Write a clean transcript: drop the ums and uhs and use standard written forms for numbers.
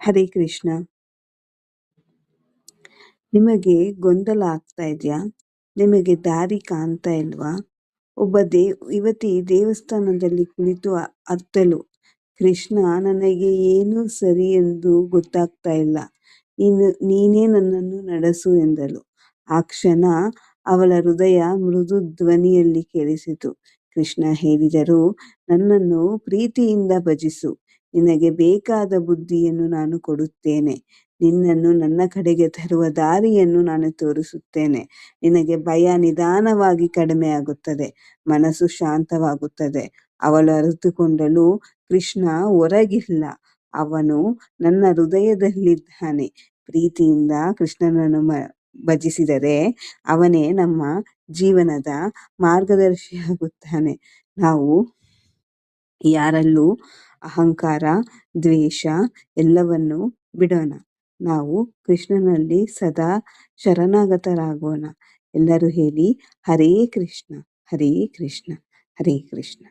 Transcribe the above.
ಹರೇ ಕೃಷ್ಣ. ನಿಮಗೆ ಗೊಂದಲ ಆಗ್ತಾ ಇದೆಯಾ? ನಿಮಗೆ ದಾರಿ ಕಾಣ್ತಾ ಇಲ್ವಾ? ಒಬ್ಬ ಯುವತಿ ದೇವಸ್ಥಾನದಲ್ಲಿ ಕುಳಿತು ಅತ್ತಲು, ಕೃಷ್ಣ, ನನಗೆ ಏನು ಸರಿ ಎಂದು ಗೊತ್ತಾಗ್ತಾ ಇಲ್ಲ, ನೀನೇ ನನ್ನನ್ನು ನಡೆಸು ಎಂದಳು. ಆ ಕ್ಷಣ ಅವಳ ಹೃದಯ ಮೃದು ಧ್ವನಿಯಲ್ಲಿ ಕೇಳಿಸಿತು. ಕೃಷ್ಣ ಹೇಳಿದರು, ನನ್ನನ್ನು ಪ್ರೀತಿಯಿಂದ ಭಜಿಸು, ನಿನಗೆ ಬೇಕಾದ ಬುದ್ಧಿಯನ್ನು ನಾನು ಕೊಡುತ್ತೇನೆ, ನಿನ್ನನ್ನು ನನ್ನ ಕಡೆಗೆ ತರುವ ದಾರಿಯನ್ನು ನಾನು ತೋರಿಸುತ್ತೇನೆ. ನಿನಗೆ ಭಯ ನಿಧಾನವಾಗಿ ಕಡಿಮೆ ಆಗುತ್ತದೆ, ಮನಸ್ಸು ಶಾಂತವಾಗುತ್ತದೆ. ಅವಳು ಅರಿತುಕೊಂಡಳು, ಕೃಷ್ಣ ಹೊರಗಿಲ್ಲ, ಅವನು ನನ್ನ ಹೃದಯದಲ್ಲಿದ್ದಾನೆ. ಪ್ರೀತಿಯಿಂದ ಕೃಷ್ಣನನ್ನು ಭಜಿಸಿದರೆ ಅವನೇ ನಮ್ಮ ಜೀವನದ ಮಾರ್ಗದರ್ಶಿಯಾಗುತ್ತಾನೆ. ನಾವು ಯಾರಲ್ಲೂ ಅಹಂಕಾರ, ದ್ವೇಷ ಎಲ್ಲವನ್ನು ಬಿಡೋಣ. ನಾವು ಕೃಷ್ಣನಲ್ಲಿ ಸದಾ ಶರಣಾಗತರಾಗೋಣ. ಎಲ್ಲರೂ ಹೇಳಿ, ಹರೇ ಕೃಷ್ಣ, ಹರೇ ಕೃಷ್ಣ, ಹರೇ ಕೃಷ್ಣ.